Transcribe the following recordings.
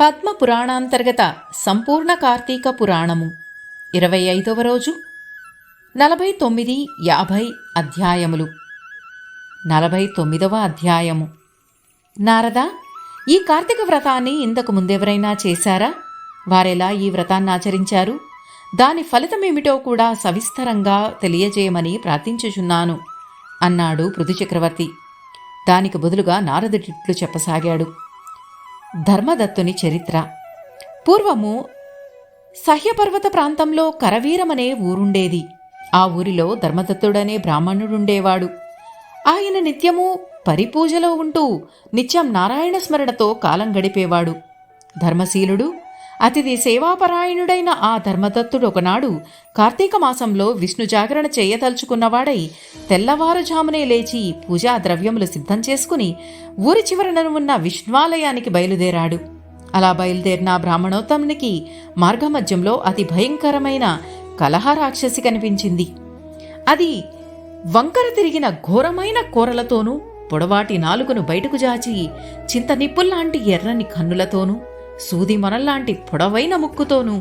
పద్మ పురాణాంతర్గత సంపూర్ణ కార్తీక పురాణము 25వ రోజు 49, 50 అధ్యాయములు. 49వ అధ్యాయము. నారద, ఈ కార్తీక వ్రతాన్ని ఇంతకు ముందెవరైనా చేశారా? వారెలా ఈ వ్రతాన్ని ఆచరించారు? దాని ఫలితమేమిటో కూడా సవిస్తరంగా తెలియజేయమని ప్రార్థించుచున్నాను అన్నాడు పృథుచక్రవర్తి. దానికి బదులుగా నారదుడిట్లు చెప్పసాగాడు. ధర్మదత్తుని చరిత్ర. పూర్వము సహ్యపర్వత ప్రాంతంలో కరవీరమనే ఊరుండేది. ఆ ఊరిలో ధర్మదత్తుడనే బ్రాహ్మణుడుండేవాడు. ఆయన నిత్యము పరిపూజలో ఉంటూ నిత్యం నారాయణ స్మరణతో కాలం గడిపేవాడు. ధర్మశీలుడు, అతిథి సేవాపరాయణుడైన ఆ ధర్మదత్తుడు ఒకనాడు కార్తీక మాసంలో విష్ణు జాగరణ చేయదలుచుకున్నవాడై తెల్లవారుజామునే లేచి పూజా ద్రవ్యములు సిద్ధం చేసుకుని ఊరి చివరన ఉన్న విష్ణువాలయానికి బయలుదేరాడు. అలా బయలుదేరిన బ్రాహ్మణోత్తమునికి మార్గమధ్యంలో అతి భయంకరమైన కలహరాక్షసి కనిపించింది. అది వంకర తిరిగిన ఘోరమైన కూరలతోనూ, పొడవాటి నాలుకను బయటకు జాచి చింత నిప్పుల్లాంటి ఎర్రని కన్నులతోనూ, సూది మొనల్లాంటి పొడవైన ముక్కుతోనూ,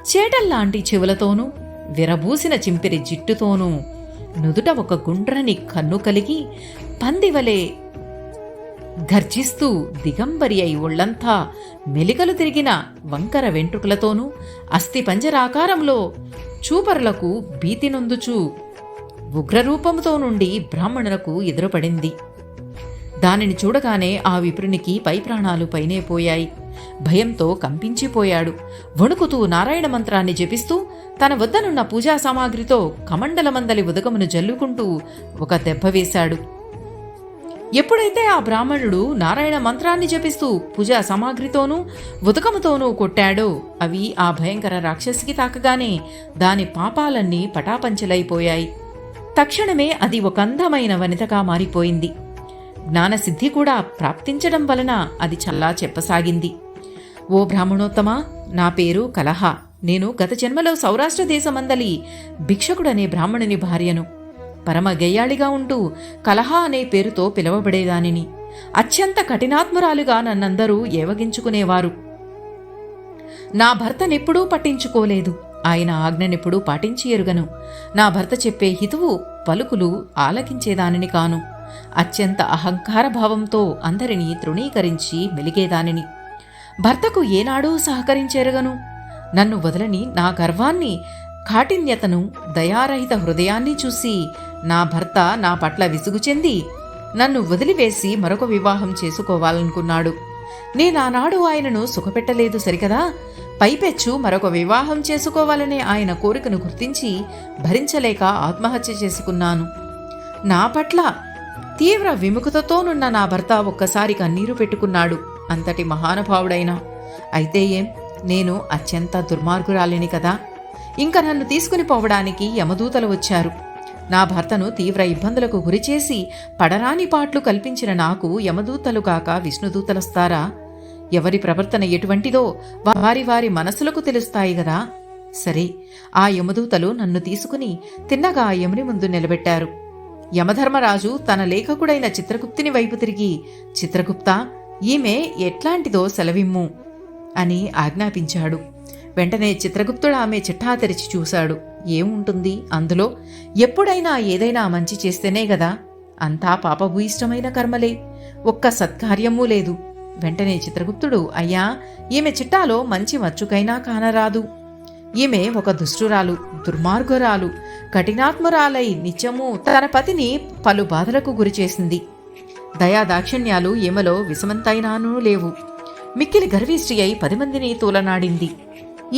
చేటల్లాంటి చెవులతోనూ, విరబూసిన చింపిరి జిట్టుతోనూ, నుదుట ఒక గుండ్రని కన్ను కలిగి పందివలే గర్జిస్తూ దిగంబరి అయి ఒళ్లంతా మెలికలు తిరిగిన వంకర వెంట్రుకలతోనూ, అస్థిపంజరాకారంలో చూపరులకు భీతి నొందుచూ ఉగ్రరూపముతో నుండి బ్రాహ్మణులకు ఎదురుపడింది. దానిని చూడగానే ఆ విప్రునికి పై ప్రాణాలు పైనే పోయాయి. భయంతో కంపించిపోయాడు. వణుకుతూ నారాయణ మంత్రాన్ని జపిస్తూ తన వద్దనున్న పూజా సామాగ్రితో కమండలమందలి ఉదకమును జల్లుకుంటూ ఒక దెబ్బ వేశాడు. ఎప్పుడైతే ఆ బ్రాహ్మణుడు నారాయణ మంత్రాన్ని జపిస్తూ పూజా సామాగ్రితోనూ ఉదకముతోనూ కొట్టాడో అవి ఆ భయంకర రాక్షసికి తాకగానే దాని పాపాలన్నీ పటాపంచలైపోయాయి. తక్షణమే అది ఒక అందమైన వనితగా మారిపోయింది. జ్ఞానసిద్ధి కూడా ప్రాప్తించడం వలన అది చల్లా చెప్పసాగింది. ఓ బ్రాహ్మణోత్తమా, నా పేరు కలహ. నేను గత జన్మలో సౌరాష్ట్ర దేశమందలి భిక్షకుడనే బ్రాహ్మణుని భార్యను. పరమ గేయాళిగా ఉంటూ కలహ అనే పేరుతో పిలవబడేదానిని. అత్యంత కఠినాత్మురాలుగా నన్నందరూ ఏవగించుకునేవారు. నా భర్తనెప్పుడూ పట్టించుకోలేదు. ఆయన ఆజ్ఞనెప్పుడూ పాటించి ఎరుగను. నా భర్త చెప్పే హితువు పలుకులు ఆలకించేదానిని కాను. అత్యంత అహంకార భావంతో అందరినీ తృణీకరించి మెలిగేదానిని. భర్తకు ఏనాడూ సహకరించెరగను. నన్ను వదలని నా గర్వాన్ని, కాఠిన్యతను, దయారహిత హృదయాన్ని చూసి నా భర్త నా పట్ల విసుగు చెంది నన్ను వదిలివేసి మరొక వివాహం చేసుకోవాలనుకున్నాడు. నేనానాడు ఆయనను సుఖపెట్టలేదు సరికదా, పైపెచ్చు మరొక వివాహం చేసుకోవాలనే ఆయన కోరికను గుర్తించి భరించలేక ఆత్మహత్య చేసుకున్నాను. నా పట్ల తీవ్ర విముఖతతోనున్న నా భర్త ఒక్కసారి కన్నీరు పెట్టుకున్నాడు. అంతటి మహానుభావుడైనా అయితే ఏం, నేను అత్యంత దుర్మార్గురాలిని కదా. ఇంక నన్ను తీసుకుని పోవడానికి యమదూతలు వచ్చారు. నా భర్తను తీవ్ర ఇబ్బందులకు గురిచేసి పడరాని పాట్లు కల్పించిన నాకు యమదూతలు కాక విష్ణుదూతలొస్తారా? ఎవరి ప్రవర్తన ఎటువంటిదో వారి వారి మనసులకు తెలుస్తాయి గదా. సరే, ఆ యమదూతలు నన్ను తీసుకుని తిన్నగా యముని ముందు నిలబెట్టారు. యమధర్మరాజు తన లేఖకుడైన చిత్రగుప్తుని వైపు తిరిగి, చిత్రగుప్త, ఈమె ఎట్లాంటిదో సెలవిమ్ము అని ఆజ్ఞాపించాడు. వెంటనే చిత్రగుప్తుడు ఆమె చిట్టా తెరిచి చూశాడు. ఏముంటుంది అందులో? ఎప్పుడైనా ఏదైనా మంచి చేస్తేనే గదా. అంతా పాపభూయిష్టమైన కర్మలే, ఒక్క సత్కార్యమూ లేదు. వెంటనే చిత్రగుప్తుడు, అయ్యా, ఈమె చిట్టాలో మంచి మచ్చుకైనా కానరాదు. ఈమె ఒక దుష్టురాలు, దుర్మార్గురాలు, కఠినాత్మురాలై నిత్యము తన పతిని పలు బాధలకు గురిచేసింది. దయాదాక్షిణ్యాలు ఈమెలో విషమంతైనానూ లేవు. మిక్కిలి గర్విష్టి అయి 10 మందిని తూలనాడింది.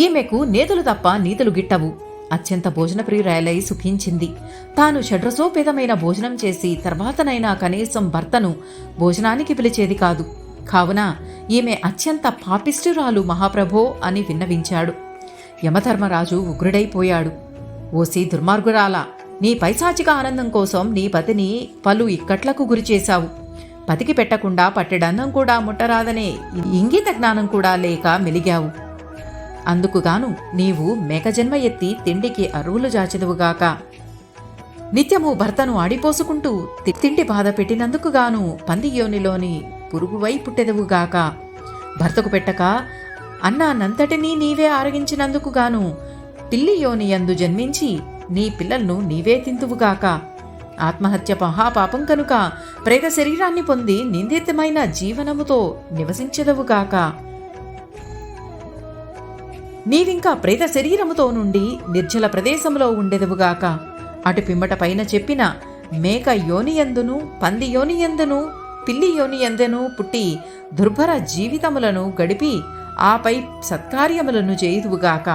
ఈమెకు నేతులు తప్ప నీతులు గిట్టవు. అత్యంత భోజన ప్రియురాలై సుఖించింది. తాను షడ్రసోపేతమైన భోజనం చేసి తర్వాతనైనా కనీసం భర్తను భోజనానికి పిలిచేది కాదు. కావున ఈమె అత్యంత పాపిష్ఠురాలు మహాప్రభో అని విన్నవించాడు. యమధర్మరాజు ఉగ్రుడైపోయాడు. ఓసి దుర్మార్గురాలా, నీ పైశాచిక ఆనందం కోసం నీ పతిని పలు ఇక్కట్లకు గురిచేశావు. పతికి పెట్టకుండా పట్టెడన్నం కూడా ముట్టరాదనే ఇంగిత జ్ఞానం కూడా లేక మెలిగావు. అందుకుగాను నీవు మేకజన్మ ఎత్తి తిండికి అరువులు జాచెదువుగాక. నిత్యము భర్తను ఆడిపోసుకుంటూ తిండి బాధ పెట్టినందుకుగాను పంది యోనిలోని పురుగువై పుట్టెదవుగాక. భర్తకు పెట్టక అన్నానంతటినీ నీవే ఆరగించినందుకు గాను పిల్లి యోనియందు జన్మించి నీ పిల్లలను నీవే తిందువుగాక. ఆత్మహత్య మహాపాపం కనుక ప్రేత శరీరాన్ని పొంది నిందితమైన జీవనముతో నివసించదవుగాక. నీవింకా ప్రేత శరీరముతో నుండి నిర్జల ప్రదేశంలో ఉండెదవుగాక. అటు పిమ్మట పైన చెప్పిన మేక యోనియందును, పంది యోనియందును, పిల్లి యోనియందును పుట్టి దుర్భర జీవితములను గడిపి ఆపై సత్కార్యములను చేయుదువుగాక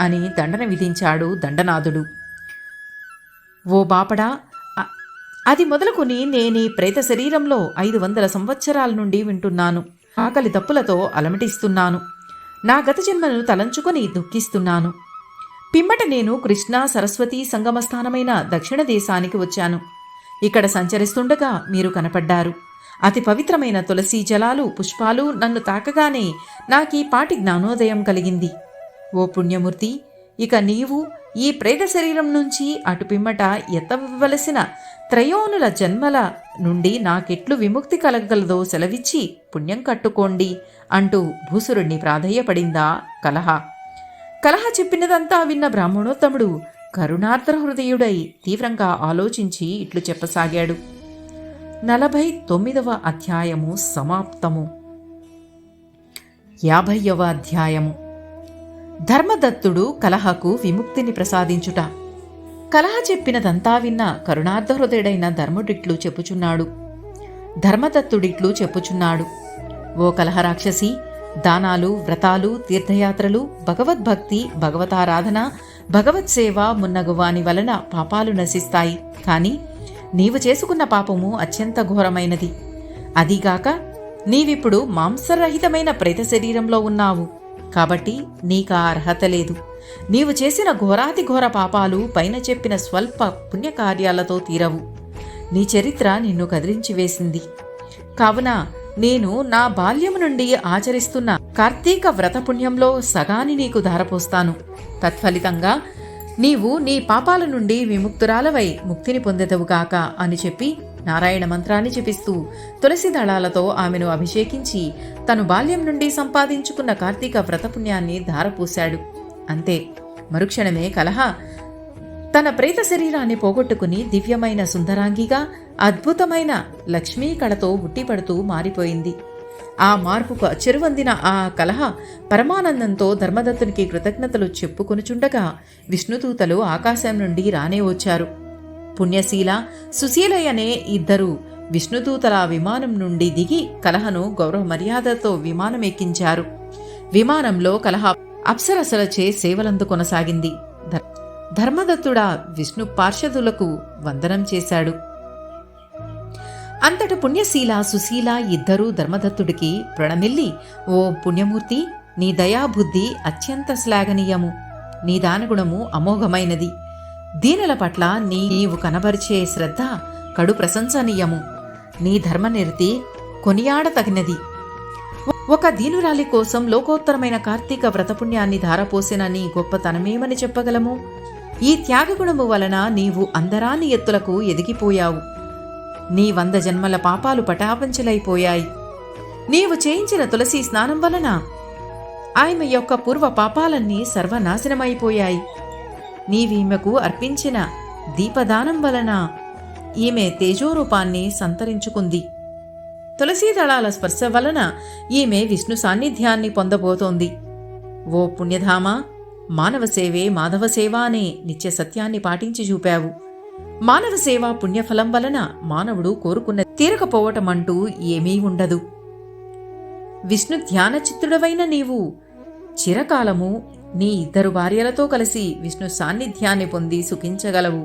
అని దండన విధించాడు దండనాథుడు. ఓ బాపడా, అది మొదలుకొని నేనీ ప్రేత శరీరంలో 500 సంవత్సరాల నుండి వింటున్నాను. ఆకలి తప్పులతో అలమటిస్తున్నాను. నా గత జన్మను తలంచుకొని దుఃఖిస్తున్నాను. పిమ్మట నేను కృష్ణా సరస్వతీ సంగమ స్థానమైన దక్షిణ దేశానికి వచ్చాను. ఇక్కడ సంచరిస్తుండగా మీరు కనపడ్డారు. అతి పవిత్రమైన తులసీ జలాలు, పుష్పాలు నన్ను తాకగానే నాకీ పాటి జ్ఞానోదయం కలిగింది. ఓ పుణ్యమూర్తి, ఇక నీవు ఈ ప్రేత శరీరం నుంచి అటు పిమ్మట ఎత్తవలసిన త్రయోనుల జన్మల నుండి నాకెట్లు విముక్తి కలగగలదో సెలవిచ్చి పుణ్యం కట్టుకోండి అంటూ భూసురుణ్ణి ప్రాధేయపడిందా కలహ. కలహ చెప్పినదంతా విన్న బ్రాహ్మణోత్తముడు కరుణార్ద్ర హృదయుడై తీవ్రంగా ఆలోచించి ఇట్లు చెప్పసాగాడు. 49వ అధ్యాయము సమాప్తము. 50వ అధ్యాయము. ధర్మదత్తుడు కలహకు విముక్తిని ప్రసాదించుట. కలహ చెప్పినదంతా విన్న కరుణార్ధహృదయుడైన ధర్ముడిట్లు చెప్పుచున్నాడు. ఓ కలహ రాక్షసి, దానాలు, వ్రతాలు, తీర్థయాత్రలు, భగవద్భక్తి, భగవతారాధన, భగవత్సేవ మున్నగువాని వలన పాపాలు నశిస్తాయి. కాని నీవు చేసుకున్న పాపము అత్యంత ఘోరమైనది. అదీగాక నీవిప్పుడు మాంసరహితమైన ప్రేత శరీరంలో ఉన్నావు. కాబట్టి నీకా అర్హత లేదు. నీవు చేసిన ఘోరాతి ఘోర పాపాలు పైన చెప్పిన స్వల్ప పుణ్యకార్యాలతో తీరవు. నీ చరిత్ర నిన్ను కదిలించి వేసింది. కావున నేను నా బాల్యము నుండి ఆచరిస్తున్న కార్తీక వ్రత పుణ్యంలో సగాని నీకు ధారపోస్తాను. తత్ఫలితంగా నీవు నీ పాపాల నుండి విముక్తురాలవై ముక్తిని పొందెదవుగాక అని చెప్పి నారాయణ మంత్రాన్ని జపిస్తూ తులసి దళాలతో ఆమెను అభిషేకించి తను బాల్యం నుండి సంపాదించుకున్న కార్తీక వ్రతపుణ్యాన్ని ధారపూశాడు. అంతే, మరుక్షణమే కలహ తన ప్రేత శరీరాన్ని పోగొట్టుకుని దివ్యమైన సుందరాంగిగా అద్భుతమైన లక్ష్మీ కళతో ఉట్టిపడుతూ మారిపోయింది. ఆ మార్పుకు అచ్చెరువందిన ఆ కలహ పరమానందంతో ధర్మదత్తునికి కృతజ్ఞతలు చెప్పుకొనుచుండగా విష్ణుదూతలు ఆకాశం నుండి రానే వచ్చారు. పుణ్యశీల, సుశీలయ్యనే ఇద్దరు విష్ణుదూతల విమానం నుండి దిగి కలహను గౌరవ మర్యాదతో విమానం ఎక్కించారు. విమానంలో కలహ అప్సరసలచే సేవలందు కొనసాగింది. ధర్మదత్తుడా విష్ణు పార్షదులకు వందనం చేశాడు. అంతట పుణ్యశీల, సుశీల ఇద్దరూ ధర్మదత్తుడికి ప్రణమిల్లి, ఓ పుణ్యమూర్తి, నీ దయాబుద్ధి అత్యంత శ్లాఘనీయము. నీ దానగుణము అమోఘమైనది. దీనుల పట్ల నీవు కనబరిచే శ్రద్ధ కడు ప్రశంసనీయము. నీ ధర్మనిరతి కొనియాడతగినది. ఒక దీనురాలి కోసం లోకోత్తరమైన కార్తీక వ్రతపుణ్యాన్ని ధారపోసిన నీ గొప్పతనమేమని చెప్పగలము? ఈ త్యాగగుణము వలన నీవు అందరాని ఎత్తులకు ఎదిగిపోయావు. నీ 100 జన్మల పాపాలు పటాపంచలైపోయాయి. నీవు చేయించిన తులసి స్నానం వలన ఆమె యొక్క పూర్వ పాపాలన్నీ సర్వనాశనమైపోయాయి. నీవీమెకు అర్పించిన దీపదానం వలన ఈమె తేజోరూపాన్ని సంతరించుకుంది. తులసీ దళాల స్పర్శ వలన ఈమె విష్ణు సాన్నిధ్యాన్ని పొందబోతోంది. ఓ పుణ్యధామ, మానవ సేవే మాధవ సేవ అనే నిత్య సత్యాన్ని పాటించి చూపావు. మానవ సేవ పుణ్యఫలం వలన మానవుడు కోరుకున్న తీరకపోవటమంటూ ఏమీ ఉండదు. విష్ణు ధ్యానచిత్తుడవైన నీవు చిరకాలము నీ 2 భార్యలతో కలిసి విష్ణు సాన్నిధ్యాన్ని పొంది సుఖించగలవు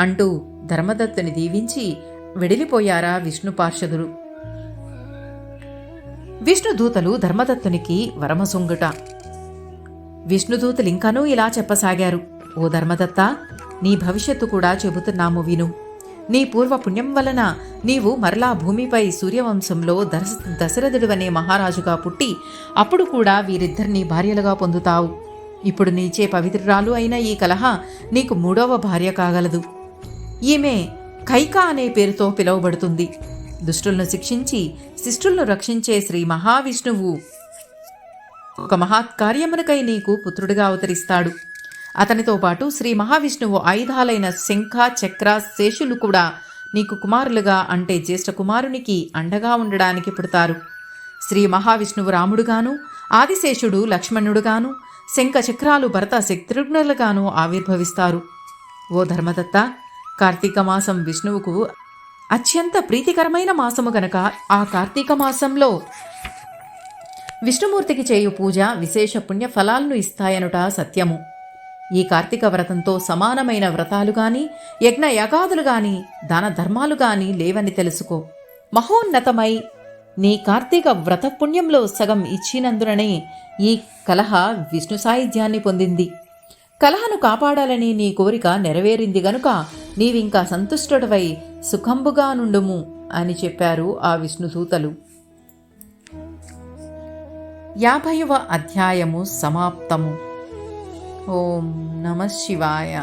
అంటూ ధర్మదత్తుని దీవించి వెడిలిపోయారా విష్ణు పార్షదులు. విష్ణుదూతలు ధర్మదత్తునికి వరమసొంగుట. విష్ణుదూతలింకనూ ఇలా చెప్పసాగారు. ఓ ధర్మదత్త, నీ భవిష్యత్తు కూడా చెబుతున్నాము విను. నీ పూర్వ పుణ్యం వలన నీవు మరలా భూమిపై సూర్యవంశంలో దశరథుడనే మహారాజుగా పుట్టి అప్పుడు కూడా వీరిద్దరినీ భార్యలుగా పొందుతావు. ఇప్పుడు నీచే పవిత్రురాలు అయిన ఈ కలహ నీకు 3వ భార్య కాగలదు. ఈమె కైక అనే పేరుతో పిలువబడుతుంది. దుష్టులను శిక్షించి శిష్టులను రక్షించే శ్రీ మహావిష్ణువు ఒక మహత్కార్యమునకై నీకు పుత్రుడిగా అవతరిస్తాడు. అతనితో పాటు శ్రీ మహావిష్ణువు ఆయుధాలైన శంఖ, చక్ర, శేషులు కూడా నీకు కుమారులుగా, అంటే జ్యేష్ఠ కుమారునికి అండగా ఉండడానికి పుడతారు. శ్రీ మహావిష్ణువు రాముడుగాను, ఆదిశేషుడు లక్ష్మణుడుగాను, శంఖ చక్రాలు భరత శత్రుఘ్నులుగాను ఆవిర్భవిస్తారు. ఓ ధర్మదత్త, కార్తీక మాసం విష్ణువుకు అత్యంత ప్రీతికరమైన మాసము గనక ఆ కార్తీక మాసంలో విష్ణుమూర్తికి చేయు పూజ విశేష పుణ్య ఫలాలను ఇస్తాయనుట సత్యము. ఈ కార్తీక వ్రతంతో సమానమైన వ్రతాలు గాని, యజ్ఞ యాగాదులు గాని, దాన ధర్మాలు గాని లేవని తెలుసుకో. మహోన్నతమై నీ కార్తీక వ్రత పుణ్యంలో సగం ఇచ్చినందుననే ఈ కలహ విష్ణు సాయుధ్యాన్ని పొందింది. కలహను కాపాడాలని నీ కోరిక నెరవేరింది గనుక నీవింకా సంతుష్టుడవై సుఖంబుగా నుండుము అని చెప్పారు ఆ విష్ణుదూతలు. 50వ అధ్యాయము సమాప్తము. ఓం నమః శివాయ.